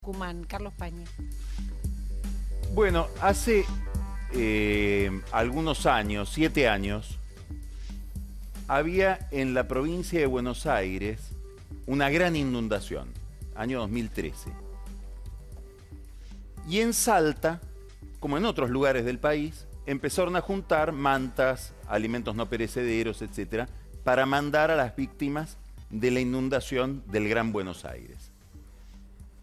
Tucumán? Carlos Pañi. Bueno, hace algunos años, 7 años, había en la provincia de Buenos Aires una gran inundación, año 2013. Y en Salta, como en otros lugares del país, empezaron a juntar mantas, alimentos no perecederos, etcétera, para mandar a las víctimas de la inundación del Gran Buenos Aires.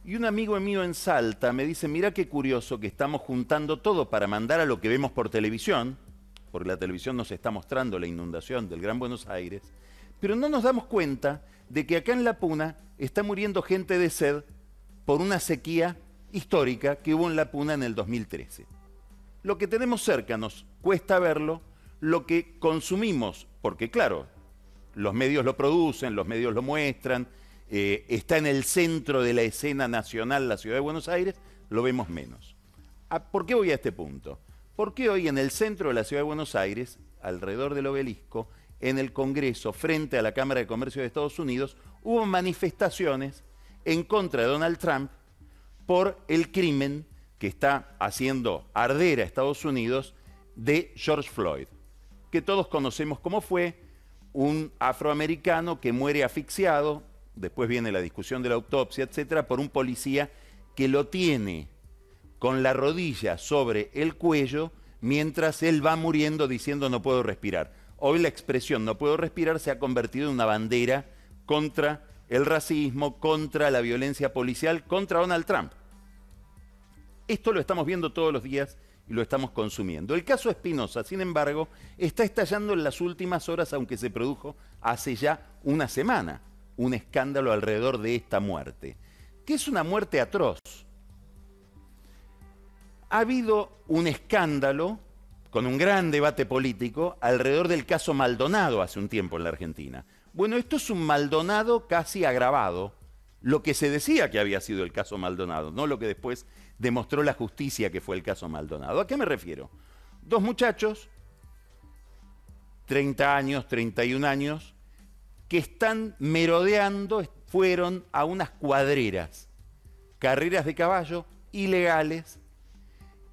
Y un amigo mío en Salta me dice, mira qué curioso que estamos juntando todo para mandar a lo que vemos por televisión, porque la televisión nos está mostrando la inundación del Gran Buenos Aires, pero no nos damos cuenta de que acá en La Puna está muriendo gente de sed por una sequía histórica que hubo en La Puna en el 2013. Lo que tenemos cerca nos cuesta verlo, lo que consumimos, porque claro, los medios lo producen, los medios lo muestran, está en el centro de la escena nacional la ciudad de Buenos Aires, lo vemos menos. ¿Por qué voy a este punto? Porque hoy en el centro de la ciudad de Buenos Aires, alrededor del obelisco, en el Congreso, frente a la Cámara de Comercio de Estados Unidos, hubo manifestaciones en contra de Donald Trump por el crimen que está haciendo arder a Estados Unidos de George Floyd, que todos conocemos cómo fue, un afroamericano que muere asfixiado, después viene la discusión de la autopsia, etcétera, por un policía que lo tiene con la rodilla sobre el cuello mientras él va muriendo diciendo no puedo respirar. Hoy la expresión no puedo respirar se ha convertido en una bandera contra el racismo, contra la violencia policial, contra Donald Trump. Esto lo estamos viendo todos los días y lo estamos consumiendo. El caso Espinosa, sin embargo, está estallando en las últimas horas, aunque se produjo hace ya una semana, un escándalo alrededor de esta muerte, que es una muerte atroz. Ha habido un escándalo con un gran debate político alrededor del caso Maldonado hace un tiempo en la Argentina. Bueno, esto es un Maldonado casi agravado, lo que se decía que había sido el caso Maldonado, no lo que después demostró la justicia que fue el caso Maldonado. ¿A qué me refiero? Dos muchachos, 30 años, 31 años, que están merodeando, fueron a unas cuadreras, carreras de caballo ilegales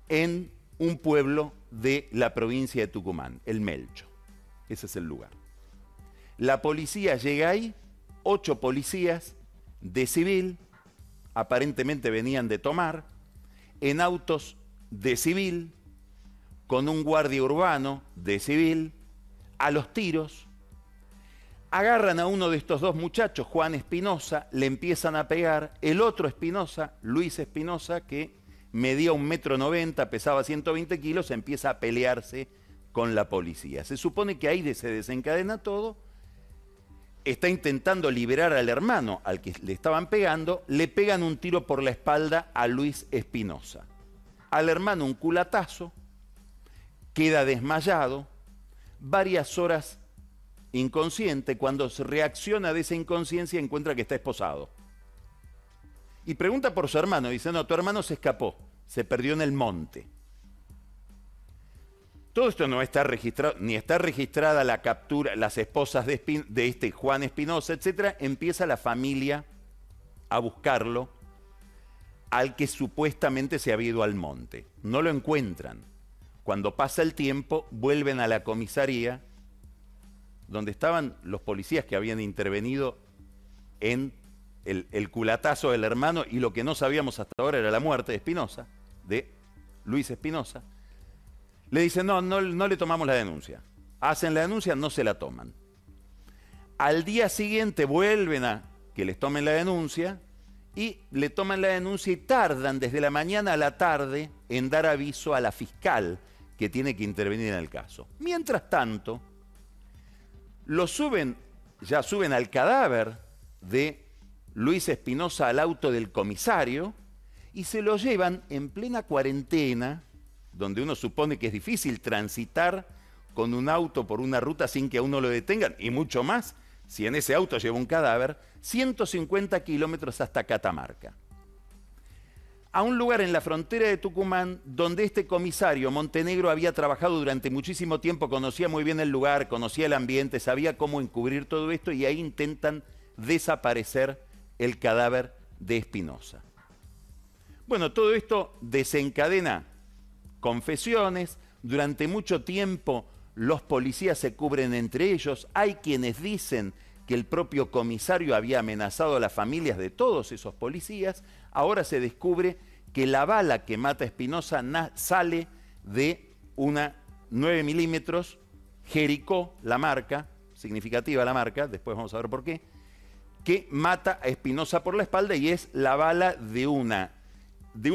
en un pueblo de la provincia de Tucumán, el Melcho. Ese es el lugar. La policía llega ahí, 8 policías de civil, aparentemente venían de tomar, en autos de civil, con un guardia urbano de civil, a los tiros. Agarran a uno de estos dos muchachos, Juan Espinosa, le empiezan a pegar. El otro Espinosa, Luis Espinosa, que medía 1,90 m, pesaba 120 kilos, empieza a pelearse con la policía. Se supone que ahí se desencadena todo. Está intentando liberar al hermano al que le estaban pegando, le pegan un tiro por la espalda a Luis Espinosa. Al hermano un culatazo, queda desmayado, varias horas inconsciente. Cuando se reacciona de esa inconsciencia encuentra que está esposado. Y pregunta por su hermano, dice, no, tu hermano se escapó, se perdió en el monte. Todo esto no está registrado, ni está registrada la captura, las esposas de este Juan Espinosa, etcétera. Empieza la familia a buscarlo, al que supuestamente se había ido al monte. No lo encuentran. Cuando pasa el tiempo, vuelven a la comisaría, donde estaban los policías que habían intervenido en el culatazo del hermano, y lo que no sabíamos hasta ahora era la muerte de Espinosa, de Luis Espinosa. Le dicen, no le tomamos la denuncia. Hacen la denuncia, no se la toman. Al día siguiente vuelven a que les tomen la denuncia y le toman la denuncia y tardan desde la mañana a la tarde en dar aviso a la fiscal que tiene que intervenir en el caso. Mientras tanto, ya suben al cadáver de Luis Espinosa al auto del comisario y se lo llevan en plena cuarentena, donde uno supone que es difícil transitar con un auto por una ruta sin que a uno lo detengan, y mucho más si en ese auto lleva un cadáver, 150 kilómetros hasta Catamarca. A un lugar en la frontera de Tucumán, donde este comisario Montenegro había trabajado durante muchísimo tiempo, conocía muy bien el lugar, conocía el ambiente, sabía cómo encubrir todo esto, y ahí intentan desaparecer el cadáver de Espinosa. Bueno, todo esto desencadena confesiones. Durante mucho tiempo los policías se cubren entre ellos. Hay quienes dicen que el propio comisario había amenazado a las familias de todos esos policías. Ahora se descubre que la bala que mata a Espinosa sale de una 9 milímetros, Jericó, la marca, significativa la marca, después vamos a ver por qué, que mata a Espinosa por la espalda y es la bala de un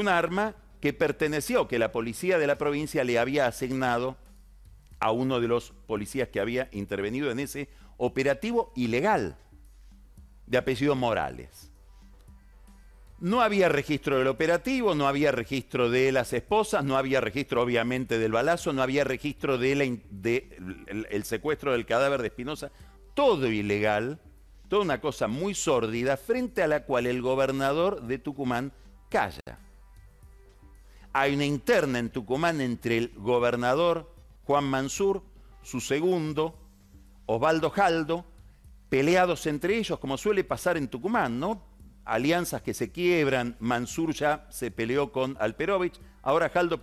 arma que perteneció, que la policía de la provincia le había asignado a uno de los policías que había intervenido en ese operativo ilegal, de apellido Morales. No había registro del operativo, no había registro de las esposas, no había registro obviamente del balazo, no había registro del secuestro del cadáver de Espinosa. Todo ilegal, toda una cosa muy sórdida frente a la cual el gobernador de Tucumán calla. Hay una interna en Tucumán entre el gobernador Juan Mansur, su segundo, Osvaldo Jaldo, peleados entre ellos, como suele pasar en Tucumán, ¿no? Alianzas que se quiebran. Mansur ya se peleó con Alperovich, ahora Jaldo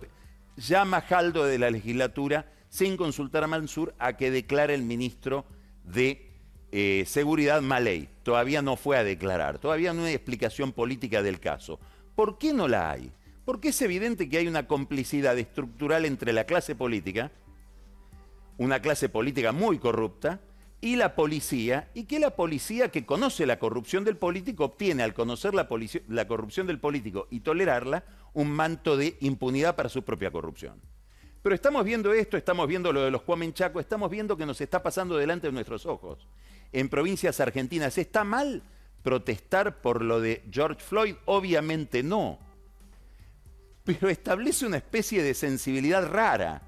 llama a Jaldo de la legislatura sin consultar a Mansur a que declare el ministro de Seguridad Maley. Todavía no fue a declarar, todavía no hay explicación política del caso. ¿Por qué no la hay? Porque es evidente que hay una complicidad estructural entre la clase política, una clase política muy corrupta, y la policía, y que la policía que conoce la corrupción del político obtiene al conocer la corrupción del político y tolerarla un manto de impunidad para su propia corrupción. Pero estamos viendo esto, estamos viendo lo de los Cuamenchaco, estamos viendo que nos está pasando delante de nuestros ojos. En provincias argentinas, ¿está mal protestar por lo de George Floyd? Obviamente no. Pero establece una especie de sensibilidad rara.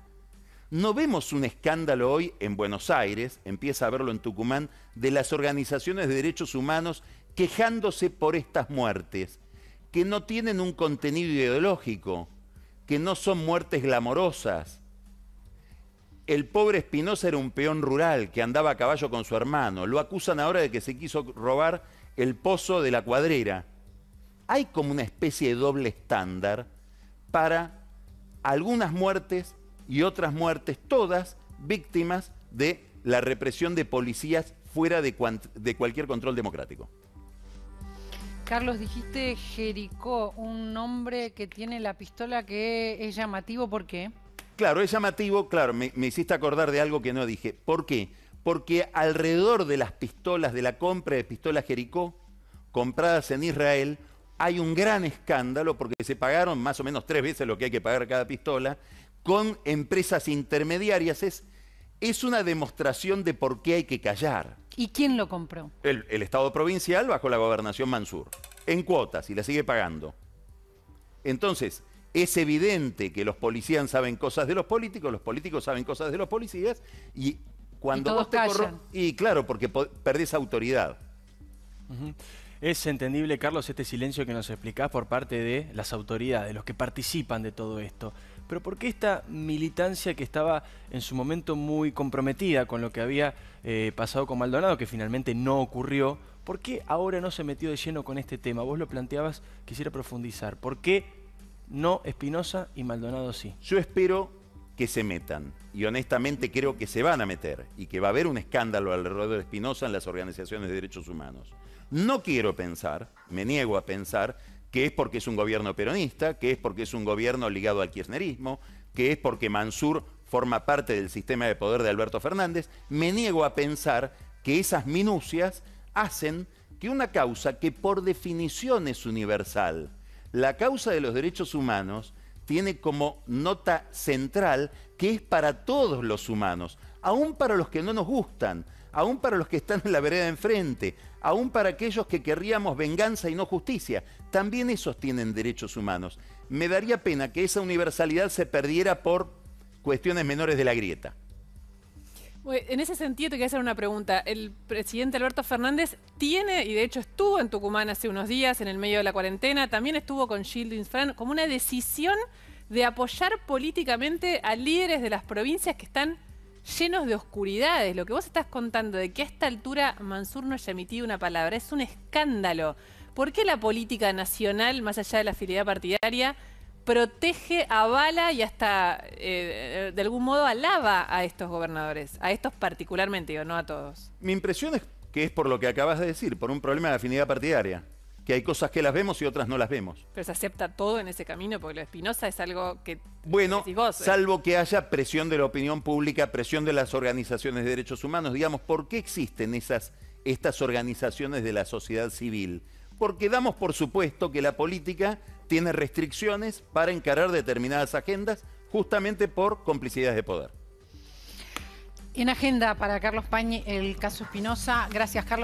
No vemos un escándalo hoy en Buenos Aires, empieza a verlo en Tucumán, de las organizaciones de derechos humanos quejándose por estas muertes, que no tienen un contenido ideológico, que no son muertes glamorosas. El pobre Espinosa era un peón rural que andaba a caballo con su hermano. Lo acusan ahora de que se quiso robar el pozo de la Cuadrera. Hay como una especie de doble estándar para algunas muertes y otras muertes, todas víctimas de la represión de policías fuera de cualquier control democrático. Carlos, dijiste Jericó, un nombre que tiene la pistola que es llamativo, ¿por qué? Claro, es llamativo, claro, me hiciste acordar de algo que no dije. ¿Por qué? Porque alrededor de las pistolas, de la compra de pistolas Jericó, compradas en Israel, hay un gran escándalo porque se pagaron más o menos 3 veces lo que hay que pagar cada pistola, con empresas intermediarias. Es una demostración de por qué hay que callar. ¿Y quién lo compró? El Estado provincial bajo la gobernación Mansur, en cuotas, y la sigue pagando. Entonces, es evidente que los policías saben cosas de los políticos saben cosas de los policías, y cuando todos callan. y claro, porque perdés autoridad. Es entendible, Carlos, este silencio que nos explicás por parte de las autoridades, los que participan de todo esto. Pero ¿por qué esta militancia que estaba en su momento muy comprometida con lo que había pasado con Maldonado, que finalmente no ocurrió, por qué ahora no se metió de lleno con este tema? Vos lo planteabas, quisiera profundizar. ¿Por qué no Espinosa y Maldonado sí? Yo espero que se metan, y honestamente creo que se van a meter, y que va a haber un escándalo alrededor de Espinosa en las organizaciones de derechos humanos. No quiero pensar, me niego a pensar, que es porque es un gobierno peronista, que es porque es un gobierno ligado al kirchnerismo, que es porque Mansur forma parte del sistema de poder de Alberto Fernández. Me niego a pensar que esas minucias hacen que una causa que por definición es universal, la causa de los derechos humanos, tiene como nota central que es para todos los humanos, aún para los que no nos gustan, aún para los que están en la vereda de enfrente, aún para aquellos que querríamos venganza y no justicia. También esos tienen derechos humanos. Me daría pena que esa universalidad se perdiera por cuestiones menores de la grieta. En ese sentido te quería hacer una pregunta. El presidente Alberto Fernández tiene, y de hecho estuvo en Tucumán hace unos días en el medio de la cuarentena, también estuvo con Shielding Friend, como una decisión de apoyar políticamente a líderes de las provincias que están llenos de oscuridades. Lo que vos estás contando de que a esta altura Mansur no haya emitido una palabra es un escándalo. ¿Por qué la política nacional, más allá de la afinidad partidaria, protege, avala y hasta de algún modo alaba a estos gobernadores? A estos particularmente, digo, no a todos. Mi impresión es que es por lo que acabas de decir, por un problema de afinidad partidaria. Que hay cosas que las vemos y otras no las vemos. Pero se acepta todo en ese camino, porque lo de Espinosa es algo que bueno, decís vos, salvo que haya presión de la opinión pública, presión de las organizaciones de derechos humanos. Digamos, ¿por qué existen estas organizaciones de la sociedad civil? Porque damos por supuesto que la política tiene restricciones para encarar determinadas agendas justamente por complicidades de poder. En agenda para Carlos Pañi el caso Espinosa. Gracias, Carlos.